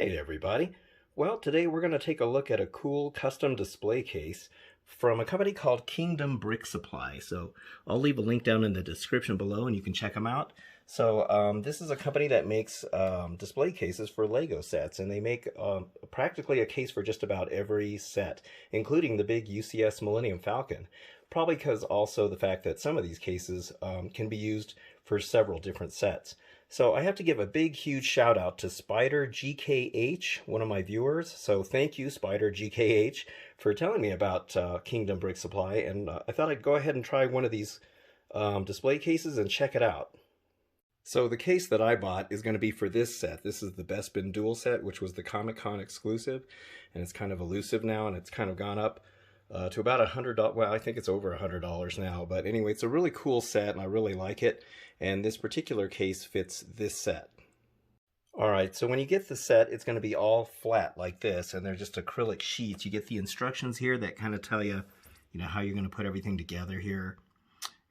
Alright everybody, well today we're going to take a look at a cool custom display case from a company called Kingdom Brick Supply. So I'll leave a link down in the description below and you can check them out. So this is a company that makes display cases for Lego sets, and they make practically a case for just about every set, including the big UCS Millennium Falcon. Probably because also the fact that some of these cases can be used for several different sets. So I have to give a big, huge shout out to Spider GKH, one of my viewers. So thank you, Spider GKH, for telling me about Kingdom Brick Supply. And I thought I'd go ahead and try one of these display cases and check it out. So the case that I bought is going to be for this set. This is the Bespin Dual set, which was the Comic-Con exclusive. And it's kind of elusive now, and it's kind of gone up to about $100. Well, I think it's over $100 now. But anyway, it's a really cool set, and I really like it. And this particular case fits this set. All right, so when you get the set, it's going to be all flat like this, and they're just acrylic sheets. You get the instructions here that kind of tell you, how you're going to put everything together here.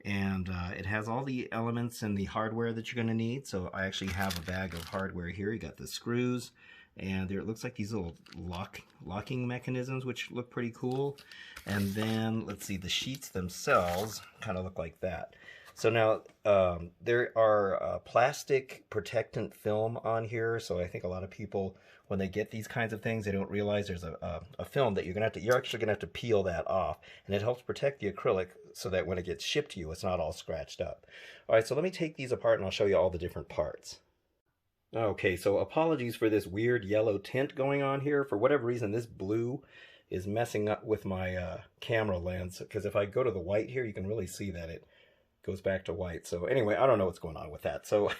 And it has all the elements and the hardware that you're going to need. So I actually have a bag of hardware here. You got the screws, and there it looks like these little locking mechanisms, which look pretty cool. And then let's see, the sheets themselves kind of look like that. So now there are plastic protectant film on here. So I think a lot of people, when they get these kinds of things, they don't realize there's a film that you're actually gonna have to peel that off, and it helps protect the acrylic so that when it gets shipped to you, it's not all scratched up. All right, so let me take these apart and I'll show you all the different parts. Okay, so apologies for this weird yellow tint going on here. For whatever reason, this blue is messing up with my camera lens, because if I go to the white here, you can really see that it goes back to white. So anyway, I don't know what's going on with that. So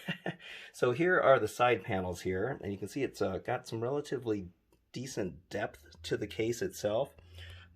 so here are the side panels here, and you can see it's got some relatively decent depth to the case itself.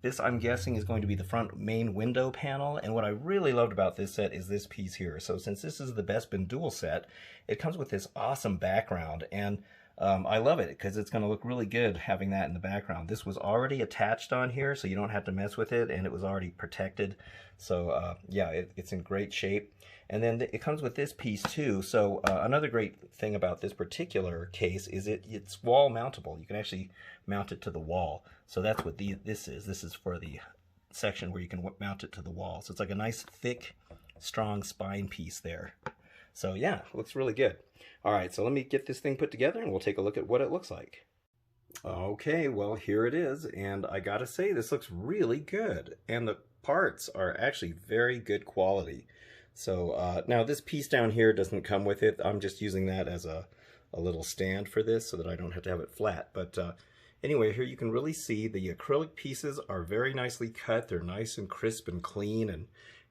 This, I'm guessing, is going to be the front main window panel, and what I really loved about this set is this piece here. So since this is the Bespin Dual set, it comes with this awesome background, and I love it because it's going to look really good having that in the background. This was already attached on here, so you don't have to mess with it, and it was already protected. So yeah, it's in great shape. And then it comes with this piece too. So another great thing about this particular case is it's wall mountable. You can actually mount it to the wall. So that's what this is. This is for the section where you can mount it to the wall. So it's like a nice thick, strong spine piece there. So yeah, looks really good. All right, so let me get this thing put together and we'll take a look at what it looks like. Okay, well, here it is, and I gotta say, this looks really good, and the parts are actually very good quality. So now this piece down here doesn't come with it. I'm just using that as a little stand for this so that I don't have to have it flat. But anyway, here you can really see the acrylic pieces are very nicely cut. They're nice and crisp and clean,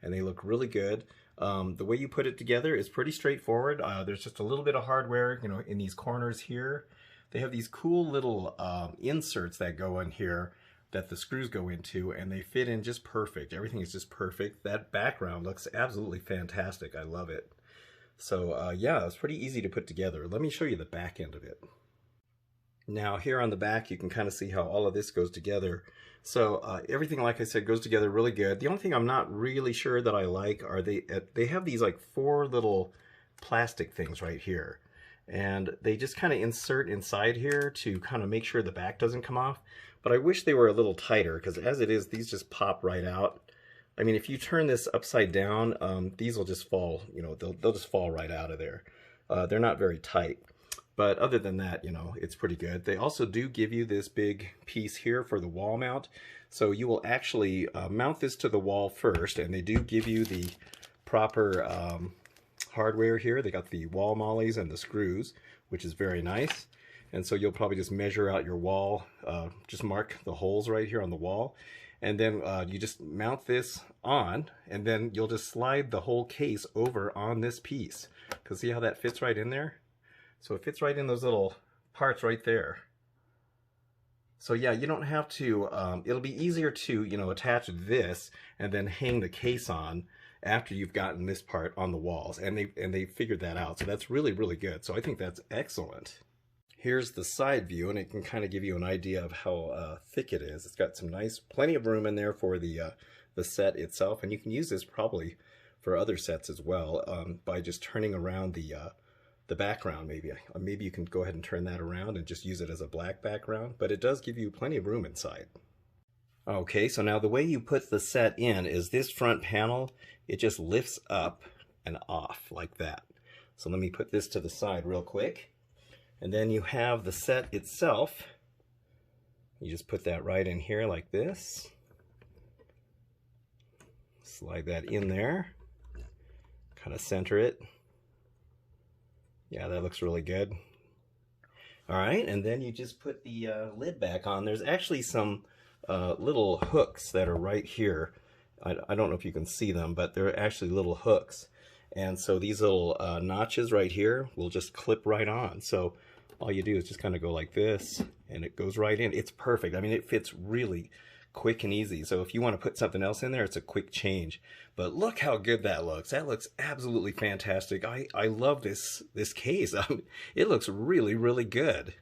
and they look really good. The way you put it together is pretty straightforward. There's just a little bit of hardware, in these corners here. They have these cool little inserts that go in here that the screws go into, and they fit in just perfect. Everything is just perfect. That background looks absolutely fantastic. I love it. So yeah, it's pretty easy to put together. Let me show you the back end of it. Now here on the back, you can kind of see how all of this goes together. So everything, like I said, goes together really good. The only thing I'm not really sure that I like are they have these like 4 little plastic things right here. And they just kind of insert inside here to kind of make sure the back doesn't come off. But I wish they were a little tighter, because as it is, these just pop right out. I mean, if you turn this upside down, these will just fall, they'll just fall right out of there. They're not very tight. But other than that, it's pretty good. They also do give you this big piece here for the wall mount. So you will actually mount this to the wall first, and they do give you the proper hardware here. They got the wall mollies and the screws, which is very nice. And so you'll probably just measure out your wall, just mark the holes right here on the wall. And then you just mount this on, and then you'll just slide the whole case over on this piece. Because see how that fits right in there? So it fits right in those little parts right there. So yeah, you don't have to, it'll be easier to, attach this and then hang the case on after you've gotten this part on the walls. And they figured that out. So that's really, really good. So I think that's excellent. Here's the side view, and it can kind of give you an idea of how thick it is. It's got some plenty of room in there for the set itself, and you can use this probably for other sets as well by just turning around the the background. Maybe you can go ahead and turn that around and just use it as a black background, but it does give you plenty of room inside. Okay, so now the way you put the set in is this front panel, it just lifts up and off like that. So let me put this to the side real quick. And then you have the set itself. You just put that right in here like this. Slide that in there. Kind of center it. Yeah, that looks really good. All right, and then you just put the lid back on. There's actually some little hooks that are right here. I don't know if you can see them, but they're actually little hooks. And so these little notches right here will just clip right on. So all you do is just kind of go like this, and it goes right in. It's perfect. I mean, it fits really quick and easy. So if you want to put something else in there, it's a quick change. But look how good that looks. That looks absolutely fantastic. I love this case. It looks really, really good.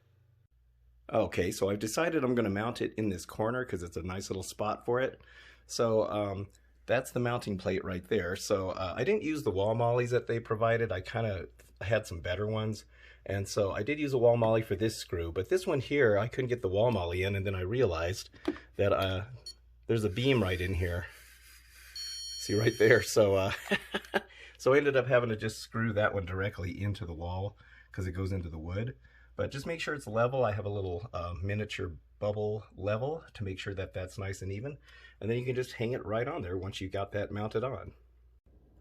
Okay, so I've decided I'm going to mount it in this corner because it's a nice little spot for it. So that's the mounting plate right there. So I didn't use the wall mollies that they provided. I kind of had some better ones. And so I did use a wall molly for this screw, but this one here, I couldn't get the wall molly in, and then I realized that there's a beam right in here. See right there? So, so I ended up having to just screw that one directly into the wall because it goes into the wood. But just make sure it's level. I have a little miniature bubble level to make sure that that's nice and even. And then you can just hang it right on there once you got that mounted on.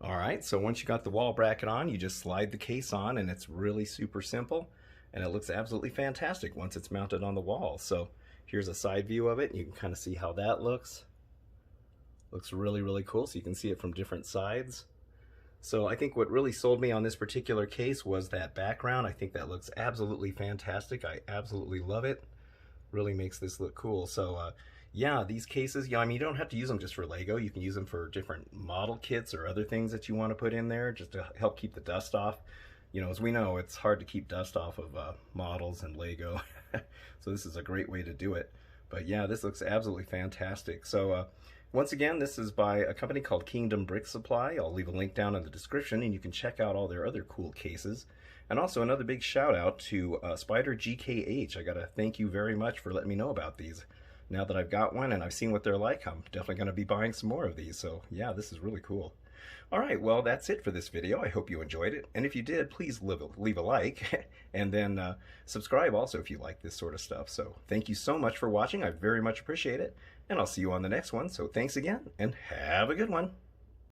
All right, so once you got the wall bracket on, you just slide the case on, and it's really super simple, and it looks absolutely fantastic once it's mounted on the wall. So here's a side view of it. You can kind of see how that looks. Looks really, really cool, so you can see it from different sides. So I think what really sold me on this particular case was that background. I think that looks absolutely fantastic. I absolutely love it. Really makes this look cool. So yeah, these cases, I mean, you don't have to use them just for Lego. You can use them for different model kits or other things that you want to put in there just to help keep the dust off. You know, as we know, it's hard to keep dust off of models and Lego. So this is a great way to do it. But yeah, this looks absolutely fantastic. So once again, this is by a company called Kingdom Brick Supply. I'll leave a link down in the description, and you can check out all their other cool cases. And also another big shout out to Spider GKH. I gotta thank you very much for letting me know about these. Now that I've got one and I've seen what they're like, I'm definitely going to be buying some more of these. So yeah, this is really cool. All right, well, that's it for this video. I hope you enjoyed it. And if you did, please leave a like and then subscribe also if you like this sort of stuff. So thank you so much for watching. I very much appreciate it. And I'll see you on the next one. So thanks again and have a good one.